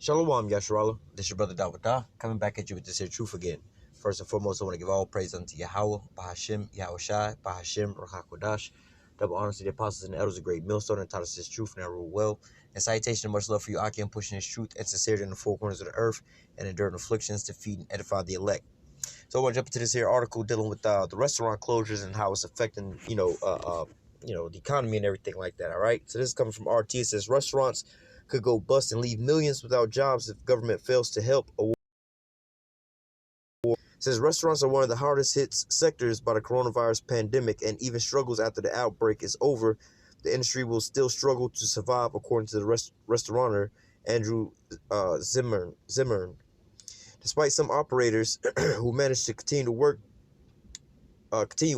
Shalom, Yasharala. This is your brother Dawada, coming back at you with this here truth again. First and foremost, I want to give all praise unto Yahweh, Bahashim, Yahweh Shai, Bahashim, Rachakodash. Double honors to the apostles and the elders of great millstone and taught us his truth and I rule well. And salutation and much love for you, Aki, and pushing his truth and sincerity in the four corners of the earth and enduring afflictions to feed and edify the elect. So I want to jump into this here article dealing with the restaurant closures and how it's affecting, the economy and everything like that. All right. So this is coming from RT. It says restaurants could go bust and leave millions without jobs if government fails to help. It says restaurants are one of the hardest hit sectors by the coronavirus pandemic, and even struggles after the outbreak is over, the industry will still struggle to survive, according to the restaurateur Andrew Zimmern. Despite some operators who managed to continue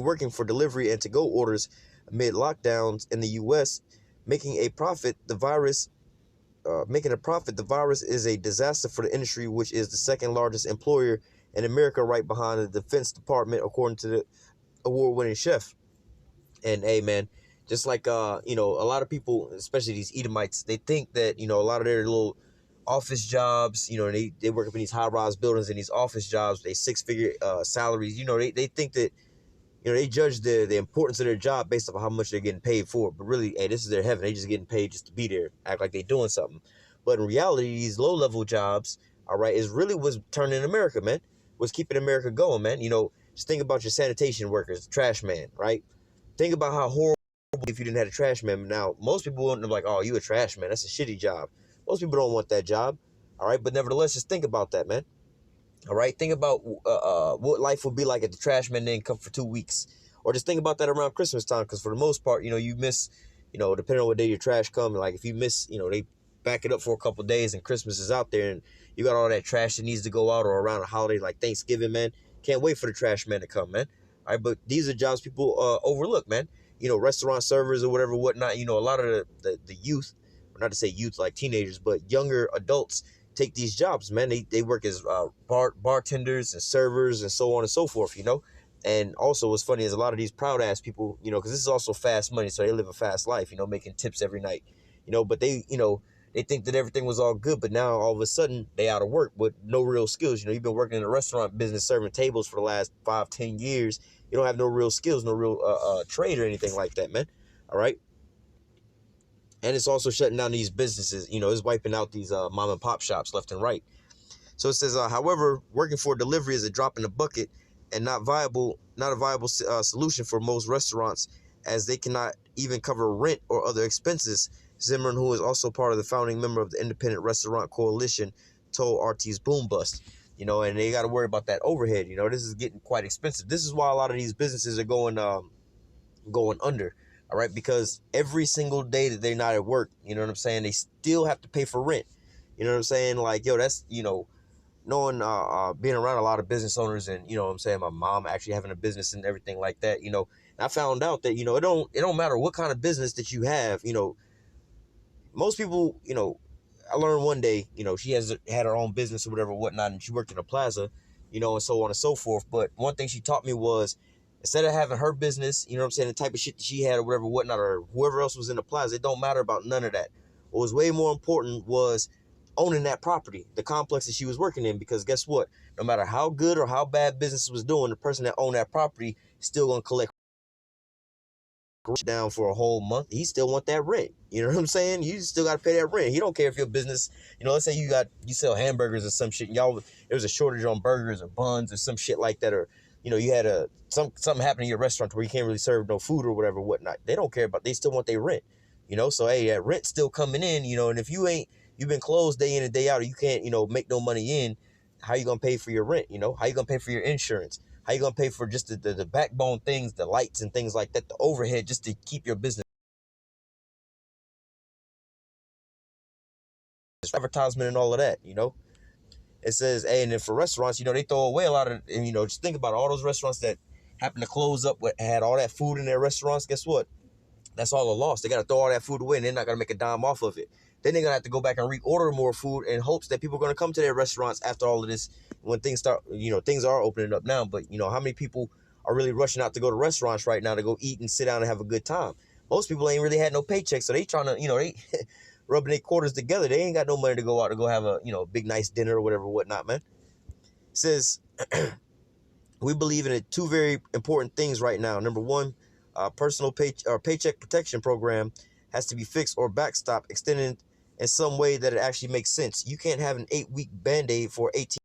working for delivery and to-go orders amid lockdowns in the U.S., making a profit, the virus is a disaster for the industry, which is the second largest employer in America, right behind the Defense Department, according to the award-winning chef. And hey, man, just like a lot of people, especially these Edomites, they think that a lot of their little office jobs, they work up in these high-rise buildings and these office jobs, they six-figure salaries. They think that they judge the importance of their job based off how much they're getting paid for. But really, hey, this is their heaven. They just getting paid just to be there, act like they're doing something. But in reality, these low-level jobs, all right, is really what's turning America, man. What's keeping America going, man. Just think about your sanitation workers, trash man, right? Think about how horrible if you didn't have a trash man. Now, most people wouldn't be like, oh, you a trash man. That's a shitty job. Most people don't want that job, all right? But nevertheless, just think about that, man. All right, think about what life would be like if the trash man didn't come for 2 weeks. Or just think about that around Christmas time, because for the most part, you miss, depending on what day your trash comes, like if you miss, they back it up for a couple of days and Christmas is out there and you got all that trash that needs to go out, or around a holiday like Thanksgiving, man. Can't wait for the trash man to come, man. All right, but these are jobs people overlook, man. Restaurant servers or whatever, whatnot. A lot of the youth, or not to say youth like teenagers, but younger adults take these jobs, man. They work as bartenders and servers and so on and so forth, And also what's funny is a lot of these proud ass people, because this is also fast money, so they live a fast life, making tips every night, but they think that everything was all good, but now all of a sudden they out of work with no real skills. You've been working in a restaurant business serving tables for the last 5-10 years. You don't have no real skills, no real trade or anything like that, man. All right. And it's also shutting down these businesses. It's wiping out these mom and pop shops left and right. So it says, however, working for delivery is a drop in the bucket and not a viable solution for most restaurants, as they cannot even cover rent or other expenses. Zimmern, who is also part of the founding member of the Independent Restaurant Coalition, told RT's Boom Bust. And they got to worry about that overhead. This is getting quite expensive. This is why a lot of these businesses are going under. All right, because every single day that they're not at work, you know what I'm saying, they still have to pay for rent. You know what I'm saying? Like, that's, knowing, being around a lot of business owners, and, what I'm saying, my mom actually having a business and everything like that, and I found out that, it don't matter what kind of business that you have, most people, I learned one day, she had her own business or whatever, whatnot, and she worked in a plaza, and so on and so forth. But one thing she taught me was, instead of having her business, the type of shit that she had or whatever, whatnot, or whoever else was in the plaza, it don't matter about none of that. What was way more important was owning that property, the complex that she was working in, because guess what? No matter how good or how bad business was doing, the person that owned that property is still going to collect down for a whole month. He still want that rent. You know what I'm saying? You still got to pay that rent. He don't care if your business, let's say you sell hamburgers or some shit, and there was a shortage on burgers or buns or some shit like that, or you had something happen in your restaurant where you can't really serve no food or whatever, whatnot. They don't care about. They still want their rent. So hey, that rent's still coming in. And if you've been closed day in and day out, or you can't make no money in, how you gonna pay for your rent? How you gonna pay for your insurance? How you gonna pay for just the backbone things, the lights and things like that, the overhead, just to keep your business? Advertisement and all of that, It says, hey, and then for restaurants, they throw away a lot of, and, just think about all those restaurants that happen to close up, had all that food in their restaurants. Guess what? That's all a loss. They got to throw all that food away, and they're not going to make a dime off of it. Then they're going to have to go back and reorder more food in hopes that people are going to come to their restaurants after all of this, when things start, things are opening up now. But, how many people are really rushing out to go to restaurants right now to go eat and sit down and have a good time? Most people ain't really had no paychecks, so they trying to, rubbing their quarters together. They ain't got no money to go out to go have a, big nice dinner or whatever, whatnot, man. It says, we believe in two very important things right now. Number one, personal paycheck protection program has to be fixed or backstop, extended in some way that it actually makes sense. You can't have an 8-week Band-Aid for 18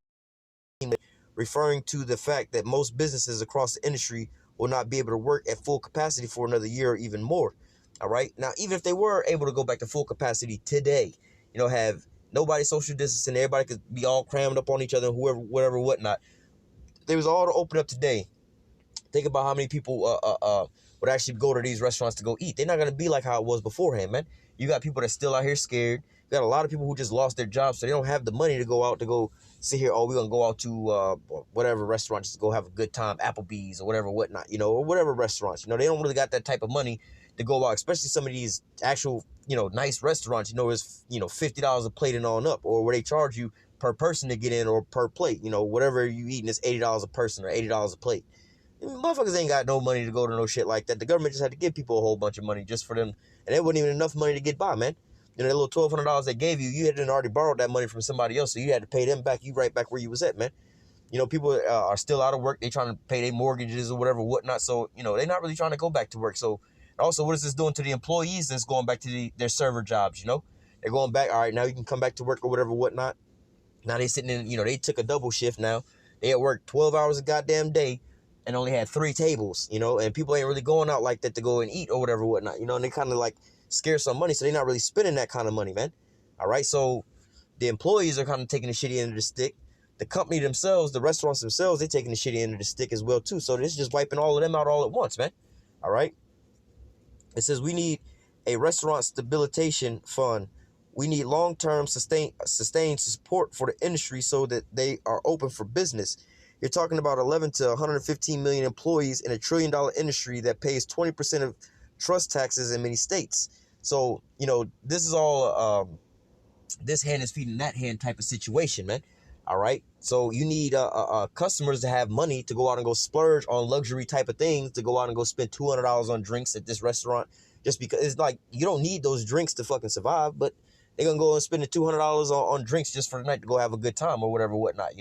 months, referring to the fact that most businesses across the industry will not be able to work at full capacity for another year or even more. All right. Now, even if they were able to go back to full capacity today, have nobody social distancing, everybody could be all crammed up on each other, whoever, whatever, whatnot. They was all to open up today. Think about how many people would actually go to these restaurants to go eat. They're not going to be like how it was beforehand, man. You got people that's still out here scared. You got a lot of people who just lost their jobs, so they don't have the money to go out to go sit here. Oh, we're going to go out to whatever restaurant just to go have a good time, Applebee's or whatever, whatnot, or whatever restaurants. They don't really got that type of money to go out, especially some of these actual, nice restaurants, it's, $50 a plate and on up, or where they charge you per person to get in or per plate, whatever you eating is $80 a person or $80 a plate. Motherfuckers ain't got no money to go to no shit like that. The government just had to give people a whole bunch of money just for them, and it wasn't even enough money to get by, man. That little $1,200 they gave you, you had already borrowed that money from somebody else, so you had to pay them back. You right back where you was at, man. People are still out of work. They trying to pay their mortgages or whatever, whatnot. So, they're not really trying to go back to work. So, also, what is this doing to the employees that's going back to their server jobs, They're going back. All right, now you can come back to work or whatever, whatnot. Now they sitting in, they took a double shift now. They at work 12 hours a goddamn day and only had 3 tables, and people ain't really going out like that to go and eat or whatever, whatnot, and they kind of like scarce on money, so they're not really spending that kind of money, man. All right, so the employees are kind of taking the shitty end of the stick. The company themselves, the restaurants themselves, they're taking the shitty end of the stick as well, too. So this is just wiping all of them out all at once, man. All right. It says we need a restaurant stabilization fund. We need long-term sustained support for the industry so that they are open for business. You're talking about 11 to 115 million employees in a $1 trillion industry that pays 20% of trust taxes in many states. So, this is all this hand is feeding that hand type of situation, man. All right. So you need customers to have money to go out and go splurge on luxury type of things, to go out and go spend $200 on drinks at this restaurant, just because it's like you don't need those drinks to fucking survive, but they're going to go and spend the $200 on drinks just for the night to go have a good time or whatever, whatnot,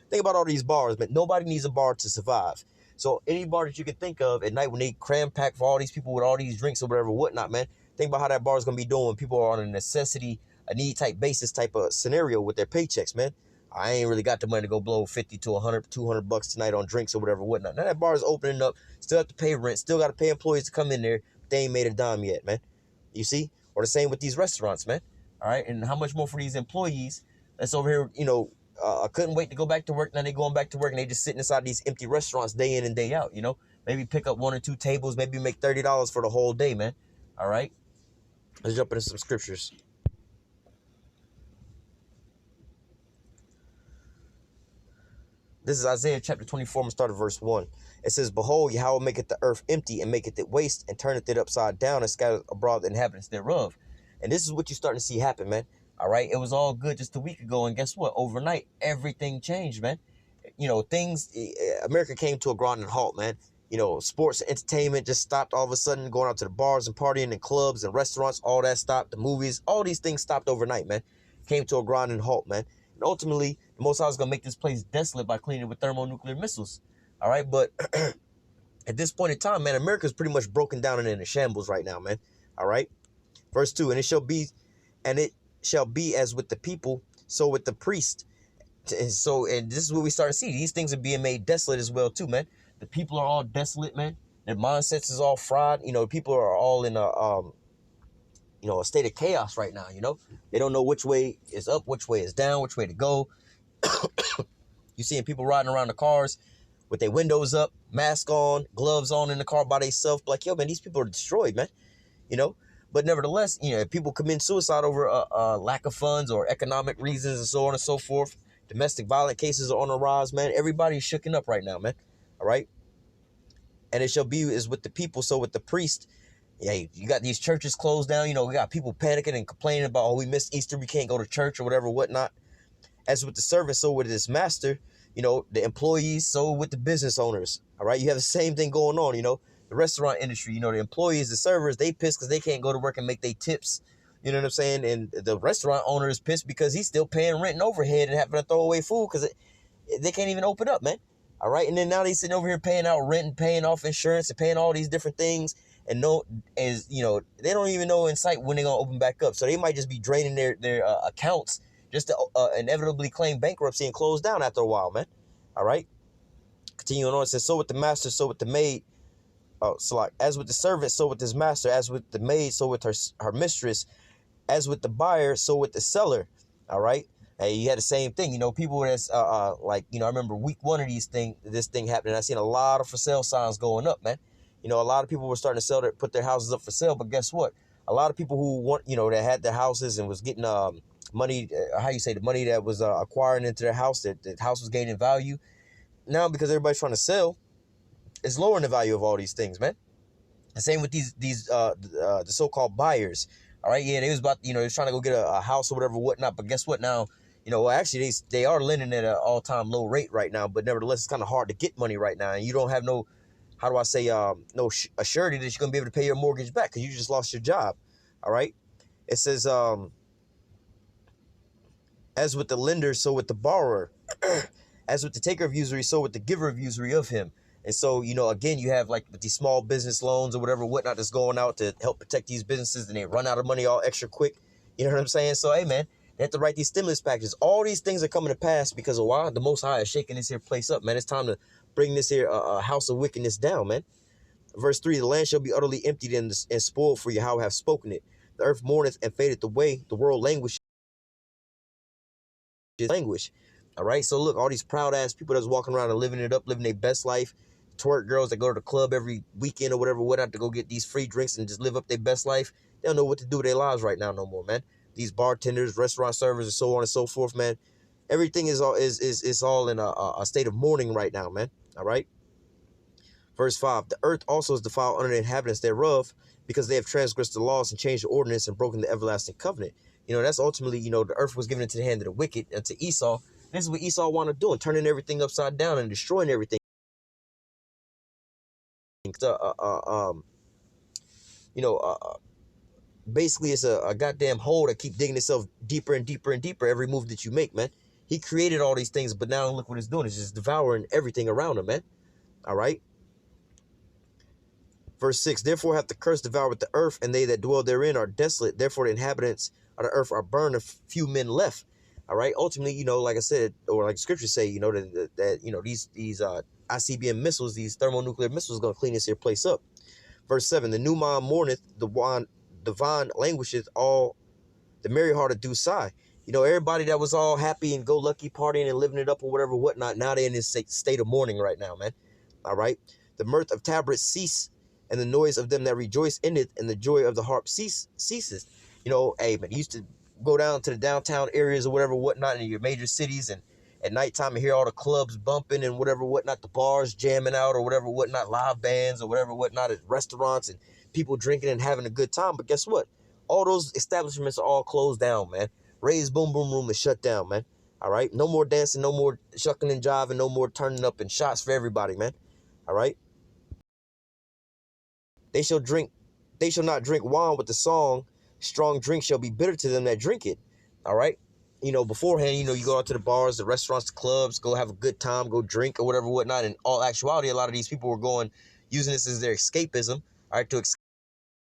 Think about all these bars, man. Nobody needs a bar to survive. So any bar that you can think of at night when they cram pack for all these people with all these drinks or whatever, whatnot, man, think about how that bar is going to be doing when people are on a necessity, a need type basis type of scenario with their paychecks, man. I ain't really got the money to go blow 50 to 100, 200 bucks tonight on drinks or whatever, whatnot. Now that bar is opening up, still have to pay rent, still got to pay employees to come in there. They ain't made a dime yet, man. You see? Or the same with these restaurants, man. All right. And how much more for these employees that's over here, I couldn't wait to go back to work. Now they going back to work and they just sitting inside these empty restaurants day in and day out, Maybe pick up 1 or 2 tables, maybe make $30 for the whole day, man. All right. Let's jump into some scriptures. This is Isaiah chapter 24, I'm going to start at verse 1. It says, Behold, Yahweh maketh the earth empty, and maketh it waste, and turneth it upside down, and scattereth abroad the inhabitants thereof. And this is what you're starting to see happen, man. All right, it was all good just a week ago, and guess what? Overnight, everything changed, man. America came to a grinding halt, man. Sports and entertainment just stopped all of a sudden, going out to the bars and partying and clubs and restaurants, all that stopped. The movies, all these things stopped overnight, man. Came to a grinding halt, man. And ultimately, the Most High is going to make this place desolate by cleaning it with thermonuclear missiles. All right, but at this point in time, man, America's pretty much broken down and in a shambles right now, man. All right. Verse 2, and it shall be as with the people, so with the priest. And this is what we start to see. These things are being made desolate as well, too, man. The people are all desolate, man. Their mindsets is all fried. People are all in a state of chaos right now, They don't know which way is up, which way is down, which way to go. You seeing people riding around the cars with their windows up, mask on, gloves on in the car by themselves. Like, yo, man, these people are destroyed, man. But nevertheless, if people commit suicide over lack of funds or economic reasons and so on and so forth, domestic violent cases are on the rise, man. Everybody's shooken up right now, man. All right. And it shall be as with the people, so with the priest. Yeah, you got these churches closed down. We got people panicking and complaining about, oh, we missed Easter, we can't go to church or whatever, whatnot. As with the servant, so with his master, the employees, so with the business owners. All right. You have the same thing going on, the restaurant industry, the employees, the servers, they pissed because they can't go to work and make their tips, You know what I'm saying? And the restaurant owner is pissed because he's still paying rent and overhead and having to throw away food because they can't even open up, man. All right. And then now they sitting over here paying out rent and paying off insurance and paying all these different things. And they don't even know in sight when they're going to open back up. So they might just be draining their accounts just to inevitably claim bankruptcy and close down after a while, man. All right. Continuing on, it says, so with the master, so with the maid. So like, as with the servant, so with his master. As with the maid, so with her mistress. As with the buyer, so with the seller. All right. Hey, you had the same thing, people that's I remember week one of this thing happening. I seen a lot of for sale signs going up, man. A lot of people were starting to put their houses up for sale. But guess what? A lot of people who that had their houses and was getting money, the money that was acquiring into their house, that the house was gaining value. Now, because everybody's trying to sell, it's lowering the value of all these things, man. The same with these the so-called buyers. All right, yeah, they was about, they was trying to go get a house or whatever, whatnot. But guess what? Now, actually they are lending at an all-time low rate right now. But nevertheless, it's kind of hard to get money right now, and you don't have no, how do I say, no assurity that you're gonna be able to pay your mortgage back because you just lost your job. All right, it says, as with the lender, so with the borrower. As with the taker of usury, so with the giver of usury of him. And so, again, you have like with these small business loans or whatever, whatnot that's going out to help protect these businesses, and they run out of money all extra quick. You know what I'm saying? So, hey, man, they have to write these stimulus packages. All these things are coming to pass because of why? The Most High is shaking this here place up, man. It's time to bring this here house of wickedness down, man. Verse 3, the land shall be utterly emptied and spoiled for Yahweh have spoken it. The earth mourneth and fadeth away. The world languish. All right, so look, all these proud ass people that's walking around and living it up, living their best life, twerk girls that go to the club every weekend or whatever, what have to go get these free drinks and just live up their best life. They don't know what to do with their lives right now no more, man. These bartenders, restaurant servers, and so on and so forth, man. Everything is all in a state of mourning right now, man. All right. Verse 5, the earth also is defiled under the inhabitants thereof, because they have transgressed the laws and changed the ordinance and broken the everlasting covenant. That's ultimately, the earth was given into the hand of the wicked, and to Esau. This is what Esau wanted to do, turning everything upside down and destroying everything. Basically, it's a goddamn hole that keep digging itself deeper and deeper and deeper every move that you make, man. He created all these things, but now look what it's doing. It's just devouring everything around him, man. All right. Verse 6, therefore hath the curse devoured the earth, and they that dwell therein are desolate. Therefore the inhabitants of the earth are burned, and few men left. All right. Ultimately, like I said, or like scriptures say, that these ICBM missiles, these thermonuclear missiles, going to clean this here place up. Verse 7, the new moon mourneth, the vine languisheth, all the merry hearted do sigh. Everybody that was all happy and go lucky partying and living it up or whatever, whatnot, now they're in this state of mourning right now, man. All right. The mirth of tabrets cease, and the noise of them that rejoice in it, and the joy of the harp ceases. Hey, man, you used to go down to the downtown areas or whatever, whatnot, in your major cities, and at nighttime you hear all the clubs bumping and whatever, whatnot, the bars jamming out or whatever, whatnot, live bands or whatever, whatnot, at restaurants and people drinking and having a good time. But guess what? All those establishments are all closed down, man. Ray's Boom Boom Room is shut down, man. All right? No more dancing, no more shucking and jiving, no more turning up and shots for everybody, man. All right? They shall not drink wine with the song. Strong drink shall be bitter to them that drink it. All right. Beforehand, you go out to the bars, the restaurants, the clubs, go have a good time, go drink or whatever, whatnot. In all actuality, a lot of these people were using this as their escapism, all right, to escape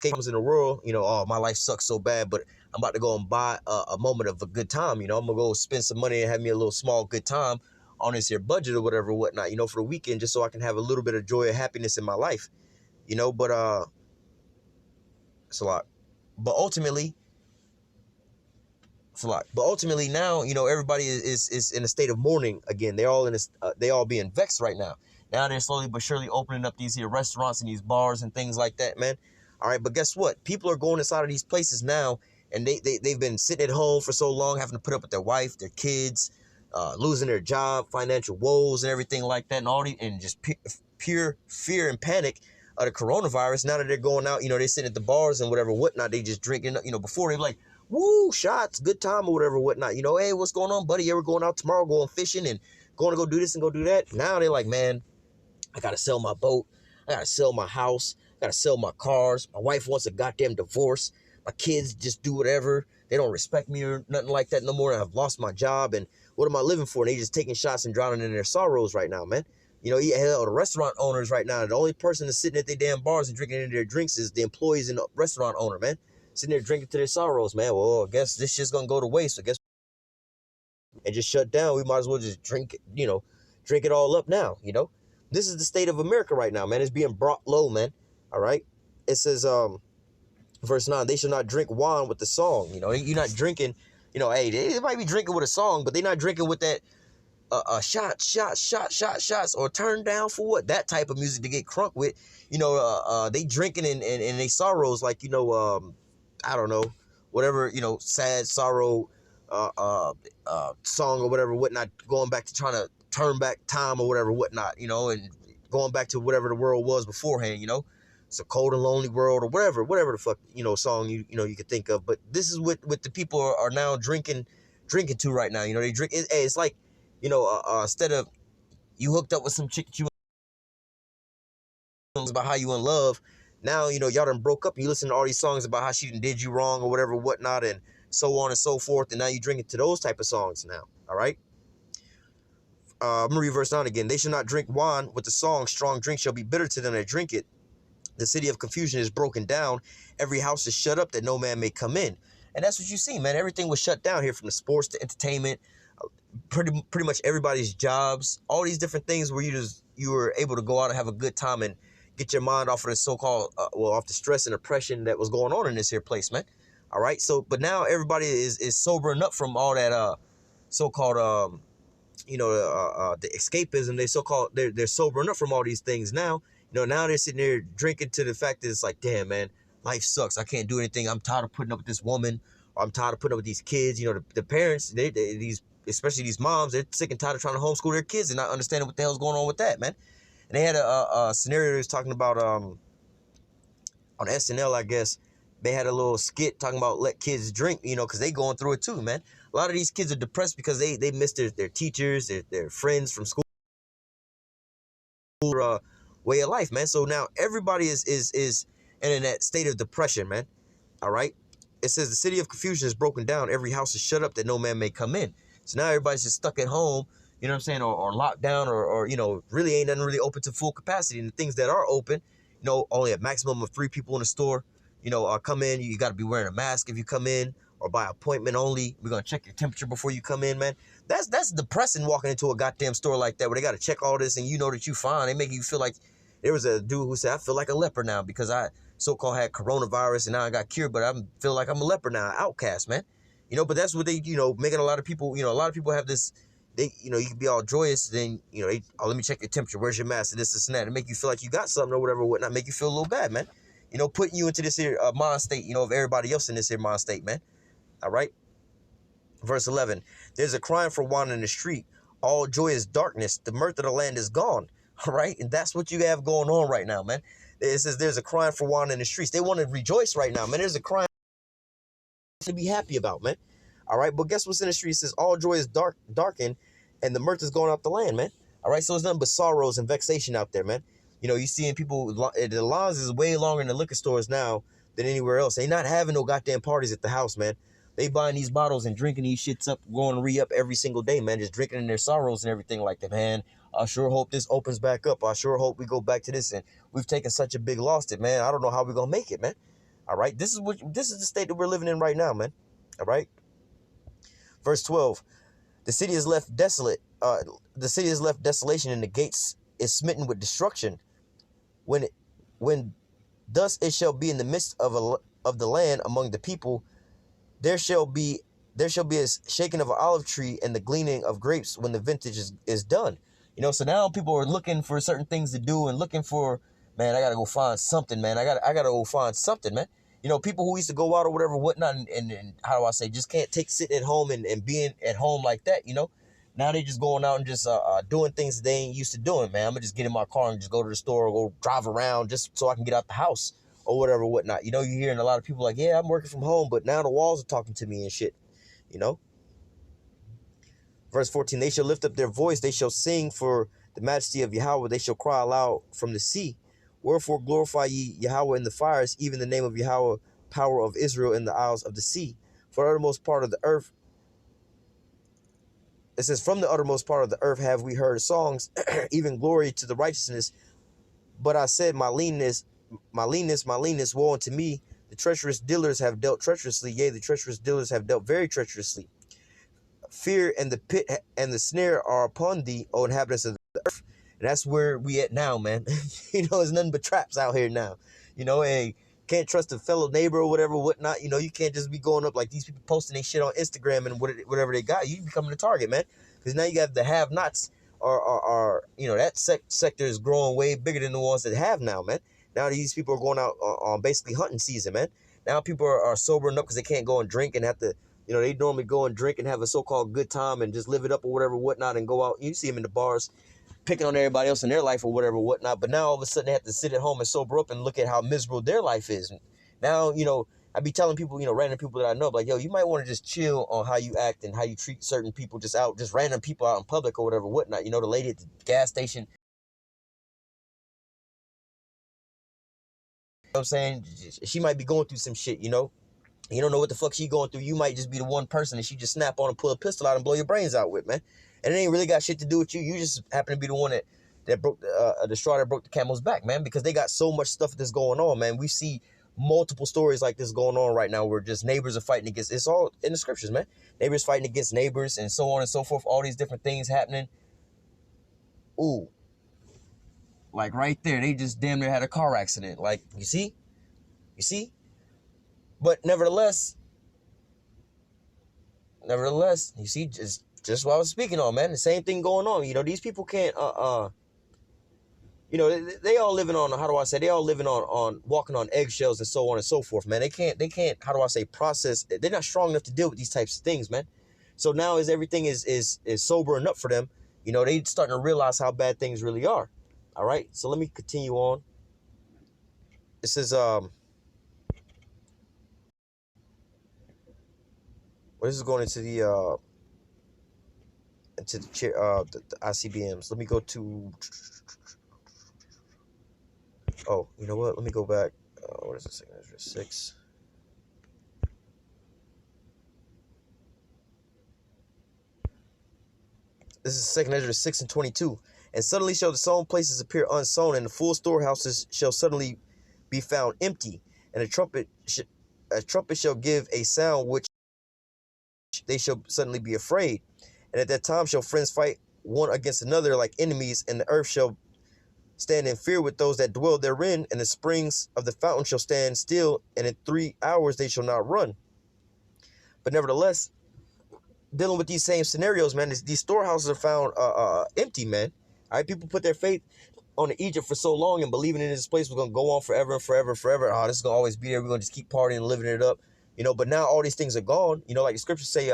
problems in the world. Oh, my life sucks so bad, but I'm about to go and buy a moment of a good time. I'm going to go spend some money and have me a little small good time on this here budget or whatever, whatnot, for the weekend, just so I can have a little bit of joy or happiness in my life. But it's a lot. But ultimately, it's a lot. But ultimately, now everybody is in a state of mourning again. They all being vexed right now. Now they're slowly but surely opening up these here restaurants and these bars and things like that, man. All right, but guess what? People are going inside of these places now, and they've been sitting at home for so long, having to put up with their wife, their kids, losing their job, financial woes, and everything like that, and just pure fear and panic of the coronavirus. Now that they're going out, they sitting at the bars and whatever, whatnot. They just drinking. Before they like, woo, shots, good time or whatever, whatnot. Hey, what's going on, buddy? You ever going out tomorrow, going fishing and going to go do this and go do that? Now they're like, man, I gotta sell my boat. I gotta sell my house. I gotta sell my cars. My wife wants a goddamn divorce. My kids just do whatever. They don't respect me or nothing like that no more. And I've lost my job. And what am I living for? And they just taking shots and drowning in their sorrows right now, man. You know, hell, the restaurant owners right now, the only person that's sitting at their damn bars and drinking in their drinks is the employees and the restaurant owner, man. Sitting there drinking to their sorrows, man. Well, I guess this shit's gonna go to waste. I guess and just shut down. We might as well just drink it, drink it all up now, This is the state of America right now, man. It's being brought low, man. All right. It says, verse 9, they shall not drink wine with the song. You're not drinking, hey, they might be drinking with a song, but they're not drinking with that shots, or turn down for what? That type of music to get crunk with. They drinking in they sorrows, like, I don't know, whatever, sad sorrow song or whatever, whatnot, going back to trying to turn back time or whatever, whatnot, and going back to whatever the world was beforehand, It's a cold and lonely world or whatever the fuck, song you could think of. But this is what the people are now drinking to right now. They drink. It's like, instead of you hooked up with some chick that you about how you in love, now, y'all done broke up and you listen to all these songs about how she did you wrong or whatever, whatnot, and so on and so forth. And now you drinking to those type of songs now. All right. I'm going to read verse 9 again. They shall not drink wine with the song. Strong drink shall be bitter to them that drink it. The city of confusion is broken down. Every house is shut up that no man may come in. And that's what you see, man. Everything was shut down here, from the sports to entertainment, pretty much everybody's jobs, all these different things where you were able to go out and have a good time and get your mind off of the so-called, off the stress and oppression that was going on in this here place, man. All right. So, but now everybody is sobering up from all that, so-called, the escapism. They're sobering up from all these things now. Now they're sitting there drinking to the fact that it's like, damn, man, life sucks. I can't do anything. I'm tired of putting up with this woman, or I'm tired of putting up with these kids. The parents, especially these moms, they're sick and tired of trying to homeschool their kids and not understanding what the hell's going on with that, man. And they had a scenario they was talking about on SNL, I guess. They had a little skit talking about let kids drink, because they going through it too, man. A lot of these kids are depressed because they miss their teachers, their friends from school, way of life, man. So now everybody is in that state of depression, man. All right. It says the city of confusion is broken down. Every house is shut up that no man may come in. So now everybody's just stuck at home, you know what I'm saying, or locked down, or really ain't nothing really open to full capacity. And the things that are open, only a maximum of 3 people in the store, come in. You got to be wearing a mask if you come in, or by appointment only. We're going to check your temperature before you come in, man. That's depressing, walking into a goddamn store like that where they got to check all this and that you fine. They make you feel like, there was a dude who said, I feel like a leper now because I so-called had coronavirus and now I got cured, but I feel like I'm a leper now, outcast, man. But that's what they, making a lot of people, a lot of people have this, they, you can be all joyous, then, let me check your temperature, where's your mask, and this and that, and make you feel like you got something or whatever, whatnot, make you feel a little bad, man. Putting you into this here mind state, of everybody else in this here mind state, man. All right. Verse 11, there's a crying for wine in the street. All joy is darkness. The mirth of the land is gone. All right. And that's what you have going on right now, man. It says there's a crying for wine in the streets. They want to rejoice right now, man. There's a crying to be happy about, man. All right. But guess what's in the street? It says all joy is darkened and the mirth is going out the land, man. All right. So it's nothing but sorrows and vexation out there, man. You seeing people, the lines is way longer in the liquor stores now than anywhere else. They not having no goddamn parties at the house, man. They buying these bottles and drinking these shits up, going re-up every single day, man. Just drinking in their sorrows and everything like that, man. I sure hope this opens back up. I sure hope we go back to this. And we've taken such a big loss that, man, I don't know how we're going to make it, man. All right. This is the state that we're living in right now, man. All right. Verse 12. The city is left desolate. The city is left desolation, and the gates is smitten with destruction. When thus it shall be in the midst of the land among the people, there shall be a shaking of an olive tree and the gleaning of grapes when the vintage is done. So now people are looking for certain things to do and looking for, man, I gotta go find something, man. I gotta go find something, man. People who used to go out or whatever, whatnot, and how do I say, just can't take sitting at home and being at home like that, Now they just going out and just doing things that they ain't used to doing, man. I'm gonna just get in my car and just go to the store or go drive around just so I can get out the house or whatever, whatnot. You're hearing a lot of people like, yeah, I'm working from home, but now the walls are talking to me and shit, Verse 14, they shall lift up their voice, they shall sing for the majesty of Yahweh, they shall cry aloud from the sea. Wherefore glorify ye Yahweh in the fires, even the name of Yahweh power of Israel in the isles of the sea. For the uttermost part of the earth, it says, from the uttermost part of the earth have we heard songs, even glory to the righteousness. But I said, my leanness, woe unto me. The treacherous dealers have dealt treacherously. Yea, the treacherous dealers have dealt very treacherously. Fear and the pit and the snare are upon thee, O inhabitants of the earth. And that's where we at now, man. It's nothing but traps out here now. And can't trust a fellow neighbor or whatever, whatnot. You can't just be going up like these people posting their shit on Instagram and whatever they got. You becoming a target, man. Because now you got the have-nots are that sector is growing way bigger than the ones that have now, man. Now these people are going out on basically hunting season, man. Now people are sobering up because they can't go and drink and have to, they normally go and drink and have a so-called good time and just live it up or whatever, whatnot, and go out. You see them in the bars picking on everybody else in their life or whatever, whatnot. But now all of a sudden they have to sit at home and sober up and look at how miserable their life is. And now, I be telling people, random people that I know, like, yo, you might want to just chill on how you act and how you treat certain people just random people out in public or whatever, whatnot. The lady at the gas station, I'm saying, she might be going through some shit, You don't know what the fuck she going through. You might just be the one person that she just snap on and pull a pistol out and blow your brains out with, man. And it ain't really got shit to do with you. You just happen to be the one that broke the straw that broke the camel's back, man, because they got so much stuff that's going on, man. We see multiple stories like this going on right now where just neighbors are fighting against, it's all in the scriptures, man. Neighbors fighting against neighbors and so on and so forth, all these different things happening. Ooh. Like right there, they just damn near had a car accident. Like, you see? But nevertheless, you see, just what I was speaking on, man. The same thing going on. These people can't, they all living on, how do I say, they all living on walking on eggshells and so on and so forth, man. They can't, how do I say, process. They're not strong enough to deal with these types of things, man. So now as everything is sobering up for them, they starting to realize how bad things really are. All right. So let me continue on. It says, this is going into the ICBMs. Let me go to. Oh, you know what? Let me go back. What is it? 2 Ezra 6. This is 2 Ezra 6 and 22. And suddenly shall the sown places appear unsown, and the full storehouses shall suddenly be found empty, and a trumpet shall give a sound which they shall suddenly be afraid. And at that time shall friends fight one against another like enemies, and the earth shall stand in fear with those that dwell therein, and the springs of the fountain shall stand still, and in 3 hours they shall not run. But nevertheless, dealing with these same scenarios, man, these storehouses are found empty, man. All right, people put their faith on Egypt for so long and believing in this place was going to go on forever and forever and forever. Oh, this is going to always be there. We're going to just keep partying and living it up. But now all these things are gone. Like the scriptures say,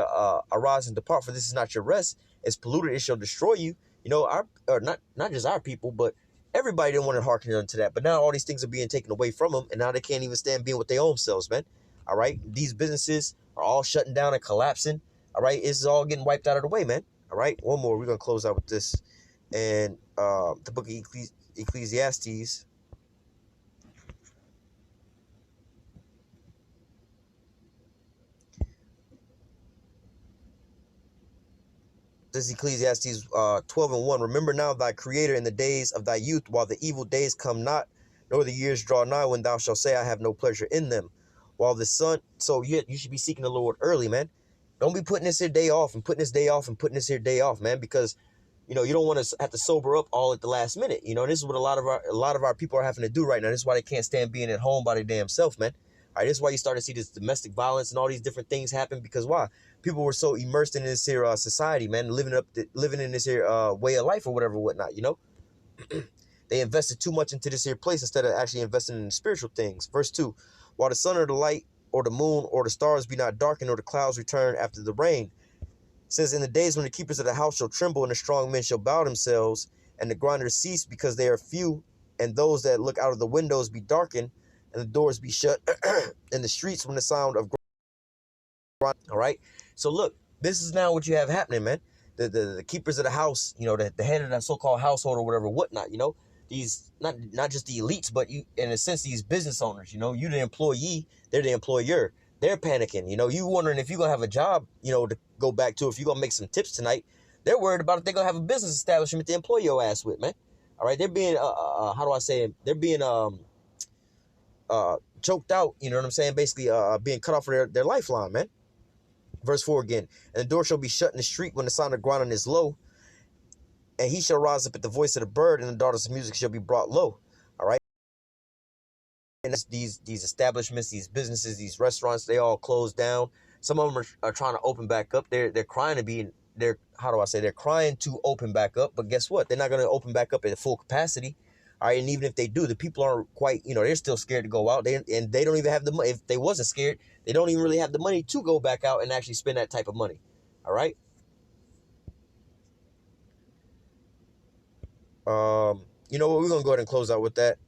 arise and depart, for this is not your rest. It's polluted, it shall destroy you. Not just our people, but everybody didn't want to hearken unto that. But now all these things are being taken away from them, and now they can't even stand being with their own selves, man. All right, these businesses are all shutting down and collapsing. All right, it's all getting wiped out of the way, man. All right, one more. We're going to close out with this. And the book of Ecclesiastes. This is Ecclesiastes 12 and 1. Remember now thy creator in the days of thy youth, while the evil days come not, nor the years draw nigh, when thou shalt say, I have no pleasure in them. While the sun, so you should be seeking the Lord early, man. Don't be putting this here day off and putting this day off and putting this here day off, man, because you don't want to have to sober up all at the last minute. This is what a lot of our people are having to do right now. This is why they can't stand being at home by their damn self, man. All right, this is why you start to see this domestic violence and all these different things happen, because why? People were so immersed in this here society, man, living in this here way of life or whatever, whatnot, They invested too much into this here place instead of actually investing in spiritual things. Verse 2, while the sun or the light or the moon or the stars be not darkened, or the clouds return after the rain. It says, in the days when the keepers of the house shall tremble, and the strong men shall bow themselves, and the grinders cease because they are few, and those that look out of the windows be darkened, and the doors be shut, in the streets from the sound of grind. All right. So look, this is now what you have happening, man. The keepers of the house, the head of that so-called household or whatever, whatnot, these not just the elites, but you, in a sense, these business owners. You know, you the employee, they're the employer. They're panicking. You know, you wondering if you're gonna have a job. You know, to go back to, if you're gonna make some tips tonight. They're worried about if they're gonna have a business establishment to employ your ass with, man. All right, they're being how do I say it? They're being choked out. You know what I'm saying? Basically, being cut off of their lifeline, man. Verse 4 again. And the door shall be shut in the street when the sound of grinding is low. And he shall rise up at the voice of the bird, and the daughters of music shall be brought low. All right. And these establishments, these businesses, these restaurants, they all closed down. Some of them are trying to open back up. They're crying to be, how do I say, they're crying to open back up. But guess what? They're not going to open back up at full capacity. All right, and even if they do, the people aren't quite, you know, they're still scared to go out. They don't even have the money. If they wasn't scared, they don't even really have the money to go back out and actually spend that type of money. All right. You know what? We're gonna go ahead and close out with that.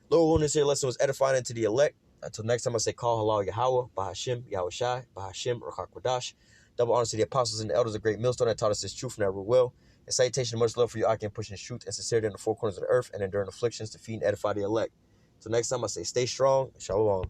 Lord willing, this here lesson was edifying into the elect. Until next time, I say, call halal Yahweh, Bahashim, Yahweh Shai, Bahashim, Ruach HaKodesh. Double honors to the apostles and the elders of Great Millstone that taught us this truth and that will. And salutation and much love for you, Akim, pushing this truth and sincerity in the four corners of the earth and enduring afflictions to feed and edify the elect. Till next time, I say, stay strong. Shalom.